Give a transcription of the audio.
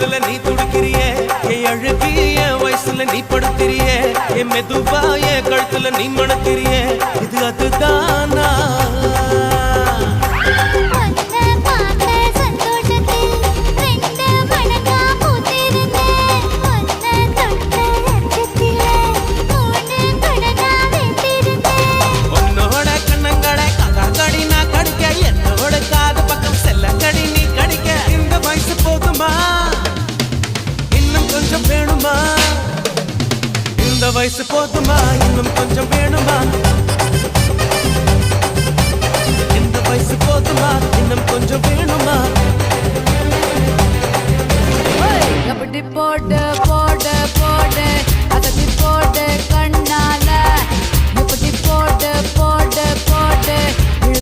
தொடுதல நீ துடிக்கிறியே என் அழுகி என் வயசுல நீ படுத்திரியே என் மெதுவா என் கழுத்துல நீ மணக்கிறியே இது அதுதானா இந்த வயசு போதுமா இன்னும் கொஞ்சம் வேணுமா இந்த வயசு போதுமா இன்னும் கொஞ்சம் வேணுமா அப்படி போட போட போட